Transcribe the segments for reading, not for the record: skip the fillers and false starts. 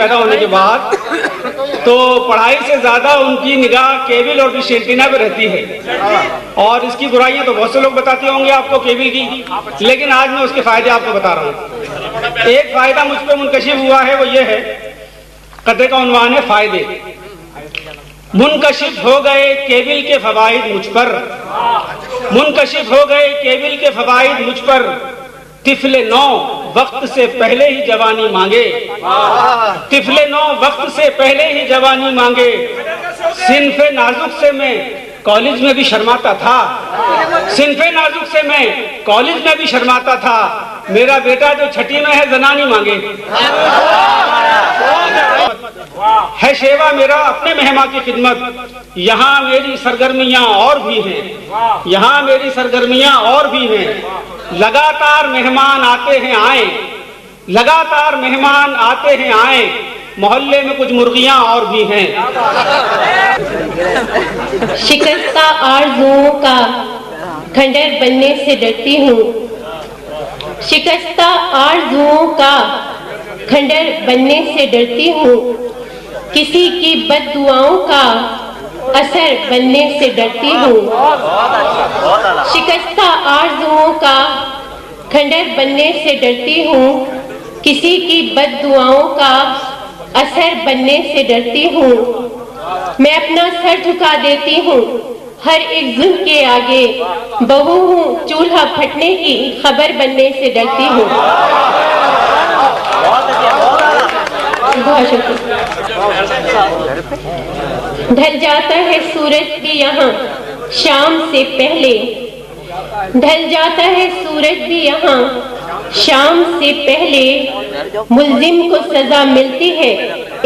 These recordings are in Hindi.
पैदा होने के बाद, तो पढ़ाई से ज्यादा उनकी निगाह केबल और डिश एंटीना पे रहती है। और इसकी बुराइयां तो बहुत से लोग बताते होंगे आपको केबल की, लेकिन आज मैं उसके फायदे आपको बता रहा हूँ। एक फायदा मुझ पर मुनकशिफ हुआ है, वो ये है, कदे का उन्वान है फायदे। मुनकशिफ हो गए केबल के फवाइद मुझ पर, मुनकशिफ हो गए केबल के फवाइद मुझ पर। तिफले नौ वक्त से पहले ही जवानी मांगे, तिफले नौ वक्त से पहले ही जवानी मांगे। सिनफे नाजुक से मैं कॉलेज में भी शर्माता था, सिनफे नाजुक से मैं कॉलेज में भी शर्माता था। मेरा बेटा जो छठी में है जनानी मांगे। है शेवा मेरा अपने मेहमा की खिदमत, यहाँ मेरी सरगर्मियां और भी हैं, यहाँ मेरी सरगर्मियां और भी हैं। लगातार मेहमान आते हैं आए, लगातार मेहमान आते हैं आए। मोहल्ले में कुछ मुर्गियां और भी हैं। शिकस्ता आरज़ुओं का खंडर बनने से डरती हूँ, शिकस्ता आरज़ुओं का खंडर बनने से डरती हूँ। किसी की बद्दुआओं का असर बनने से डरती हूँ। शिकस्ता आरज़ुओं का खंडर बनने से डरती हूँ। किसी की बद्दुआओं का असर बनने से डरती हूँ। मैं अपना सर झुका देती हूँ हर एक जुल्म के आगे। बहू हूँ चूल्हा फटने की खबर बनने से डरती हूँ। बहुत शुक्रिया। ढल जाता है सूरज भी यहाँ शाम से पहले, ढल जाता है सूरज भी यहाँ शाम से पहले। मुल्जिम को सजा मिलती है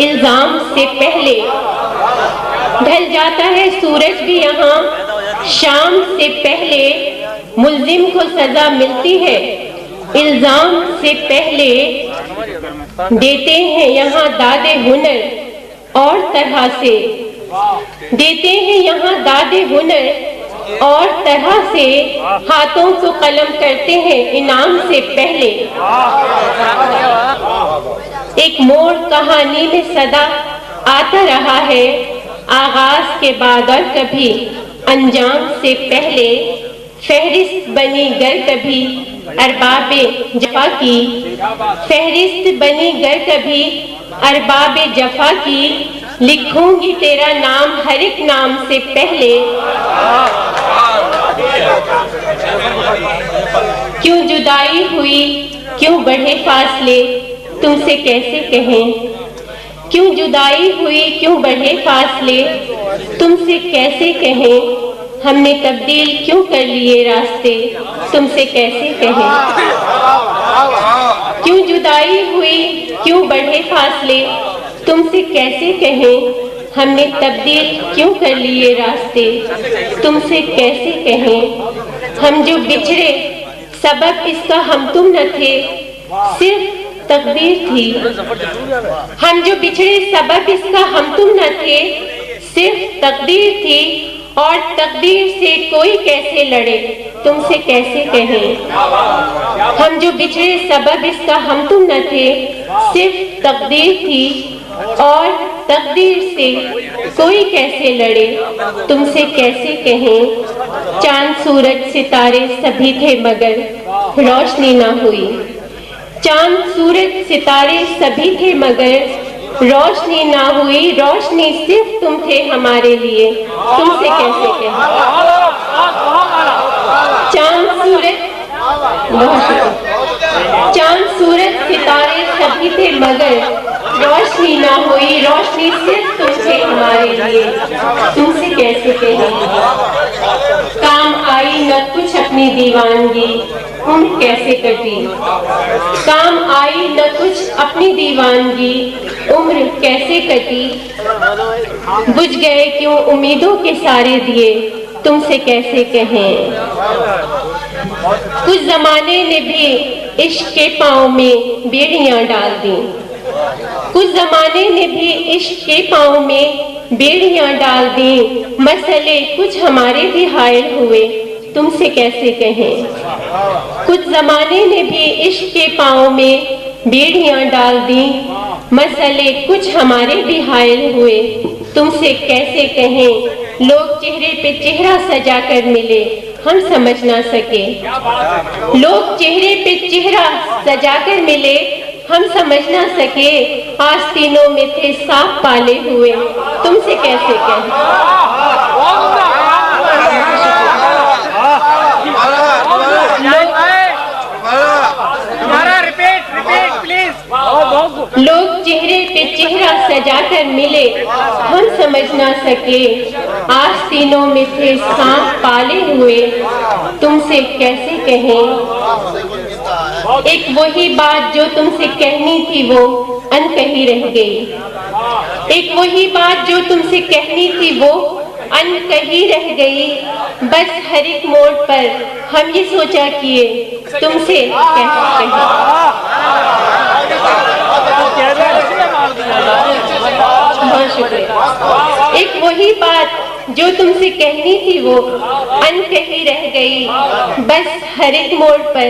इल्जाम से पहले। ढल जाता है सूरज भी यहाँ शाम से पहले। मुल्जिम को सजा मिलती है इल्जाम से पहले। देते हैं यहाँ दादे हुनर और तरह से, देते हैं यहाँ दादे हुनर और तरह से। हाथों को कलम करते हैं इनाम से पहले। एक मोड़ कहानी में सदा आता रहा है, आगाज के बाद और कभी अंजाम से पहले। फहरिस्त बनी गर कभी अरबाबे जफा की, फहरिस्त बनी गर कभी अरबाबे जफा की। लिखूंगी तेरा नाम हर एक नाम से पहले। क्यों जुदाई हुई क्यों बढ़े फासले, तुमसे कैसे कहें। क्यों जुदाई हुई क्यों बढ़े फासले, तुमसे कैसे कहें। हमने तब्दील क्यों कर लिए रास्ते, तुमसे कैसे कहें। क्यों जुदाई हुई क्यों बढ़े फासले, तुमसे कैसे कहें। हमने तब्दील क्यों कर लिए रास्ते, तुमसे कैसे कहें। हम जो बिछड़े सबब इसका हम तुम न थे, सिर्फ तकदीर थी। हम जो बिछड़े सबब इसका हम तुम न थे, सिर्फ तकदीर थी। और तकदीर से कोई कैसे लड़े, तुमसे कैसे कहें। हम जो बिछड़े सबब इसका हम तुम न थे, सिर्फ तकदीर थी। और तकदीर से कोई कैसे लड़े, तुमसे कैसे कहें। चांद सूरज सितारे सभी थे मगर रोशनी ना हुई। चांद सूरज सितारे सभी थे मगर रोशनी ना हुई। रोशनी सिर्फ तुम थे हमारे लिए, तुमसे कैसे कहें। चांद सूरज, चांद सूरज सितारे सभी थे मगर रोशनी ना हुई। रोशनी सिर्फ तुम थे हमारे लिए, तुमसे कैसे कहें। काम आई न कुछ अपनी दीवानगी, उम्र कैसे कटी। काम आई न कुछ अपनी दीवानगी, उम्र कैसे कटी। बुझ गए क्यों उम्मीदों के सारे दिए, तुमसे कैसे कहें। कुछ जमाने ने भी इश्क के पाँव में बेड़ियां डाल दी। कुछ जमाने ने भी इश्क के पाँव में बेड़ियां डाल दी। मसले कुछ हमारे भी हायल हुए, तुमसे कैसे कहें। कुछ जमाने ने भी इश्क के पाँव में बेड़ियां डाल दी। मसले कुछ हमारे भी हायल हुए, तुमसे कैसे कहें। लोग चेहरे पे चेहरा सजा कर मिले, हम समझ ना सके। लोग चेहरे पे चेहरा सजा कर मिले, हम समझ ना सके। आस्तीनों में थे सांप पाले हुए, तुमसे कैसे कहें। लोग चेहरे पे चेहरा सजा कर मिले, हम समझ ना सके। आस्तीनों में थे सांप पाले हुए, तुमसे कैसे कहें। एक वही बात जो तुमसे कहनी थी वो अनकही रह गई। एक वही बात जो तुमसे कहनी थी वो अनकही रह गई। बस हर एक मोड़ पर हम ये सोचा किए, तुमसे कैसे कहें। बहुत शुक्रिया। एक वही बात जो तुमसे कहनी थी वो अनकही रह गई। बस हर एक मोड़ पर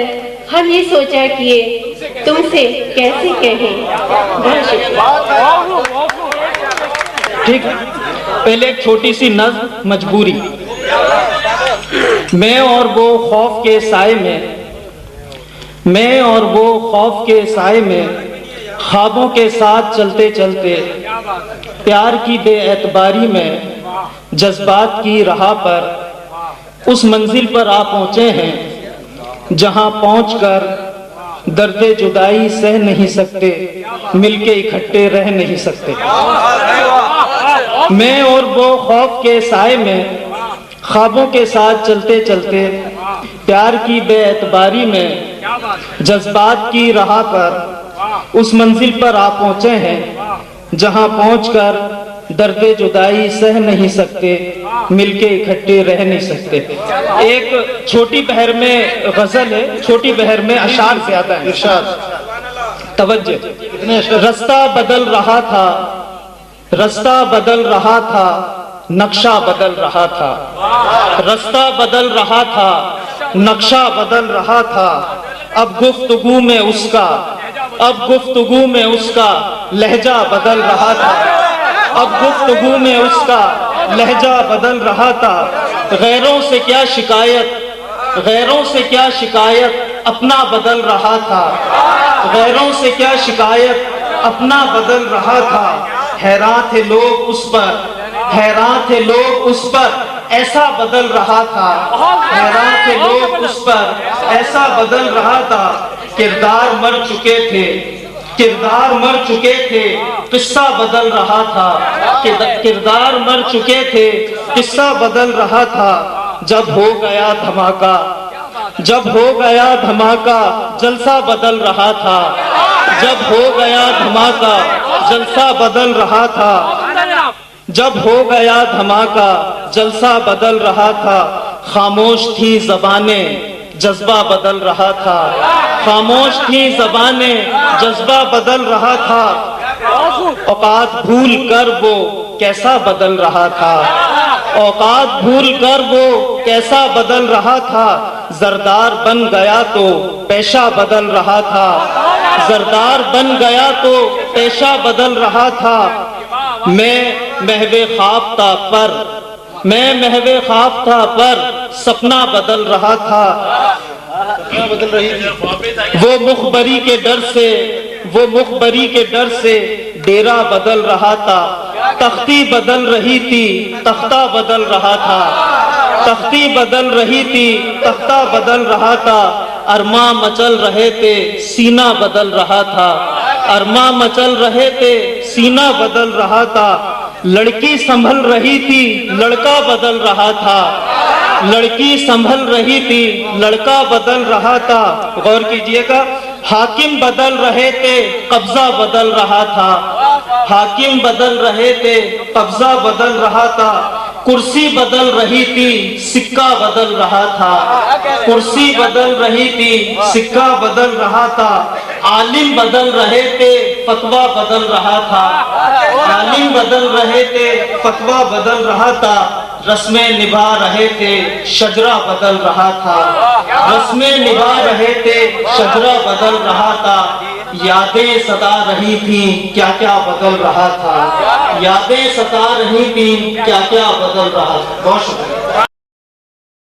हम ये सोचा किए, तुमसे कैसे कहें। बहुत शुक्रिया। ठीक, पहले एक छोटी सी नज़्म मजबूरी। मैं और वो खौफ के साए में, मैं और वो खौफ के साए में, ख्वाबों के साथ चलते चलते, प्यार की बेएतबारी में, जज्बात की राह पर उस मंजिल पर आ पहुंचे हैं जहां पहुंचकर दर्दे जुदाई सह नहीं सकते, मिलके इकट्ठे रह नहीं सकते। मैं और वो खौफ के साए में, ख्वाबों के साथ चलते चलते, प्यार की बेएतबारी में, जज्बात की राह पर उस मंजिल पर आ पहुंचे हैं जहां पहुंचकर दर्दे जुदाई सह नहीं सकते, मिलके इकट्ठे रह नहीं सकते। एक छोटी बहर में गजल है, छोटी बहर में अशार ज्यादा है। तवज्जो। रास्ता बदल रहा था, रास्ता बदल रहा था, नक्शा बदल रहा था। रास्ता बदल रहा था, नक्शा बदल रहा था। अब गुफ्तगू में उसका, अब गुफ्तगू में उसका लहजा बदल रहा था। अब गुफ्तगू में उसका लहजा बदल रहा था। गैरों से क्या शिकायत, गैरों से क्या शिकायत, अपना बदल रहा था। गैरों से क्या शिकायत, अपना बदल रहा था। हैरान थे लोग उस पर, हैरान थे लोग उस पर, ऐसा बदल रहा था। हैरान थे लोग उस पर, ऐसा बदल रहा था। किरदार मर चुके थे, किरदार मर चुके थे, किस्सा बदल रहा था। किरदार मर चुके थे, किस्सा बदल रहा था। जब हो गया धमाका, जब हो गया धमाका, जलसा बदल रहा था। जब हो गया धमाका, जलसा बदल रहा था। जब हो गया धमाका, जलसा बदल रहा था। खामोश थी ज़बानें, जज्बा बदल रहा था। खामोश थी ज़बानें, जज्बा बदल रहा था। औकात भूल कर वो कैसा बदल रहा था। औकात भूल कर वो कैसा बदल रहा था। जरदार बन गया तो पेशा बदल रहा था। जरदार बन गया तो पेशा बदल रहा था। मैं महवे ख्वाब था पर, मैं महवे ख्वाब था पर, सपना बदल रहा था। बदल रही थी वो मुखबरी के डर से, वो मुखबरी के डर से डेरा बदल रहा था। तख्ती बदल रही थी, तख्ता बदल रहा था। तख्ती बदल रही थी, तख्ता बदल रहा था। अरमा मचल रहे थे, सीना बदल रहा था। अरमा मचल रहे थे, सीना बदल रहा था। लड़की संभल रही थी, लड़का बदल रहा था। लड़की संभल रही थी, लड़का बदल रहा था। गौर कीजिएगा, हाकिम बदल रहे थे, कब्जा बदल रहा था। हाकिम बदल रहे थे, कब्जा बदल रहा था। कुर्सी बदल रही थी, सिक्का बदल रहा था। कुर्सी बदल रही थी, सिक्का बदल रहा था। आलिम बदल रहे थे, फतवा बदल रहा था। आलिम बदल रहे थे, फतवा बदल रहा था। रस्में निभा रहे थे, शजरा बदल रहा था। रस्में निभा रहे थे, शजरा बदल रहा था। यादें सता रही थी क्या क्या बदल रहा था, यादें सता रही थी क्या क्या बदल रहा था। बहुत शुक्रिया।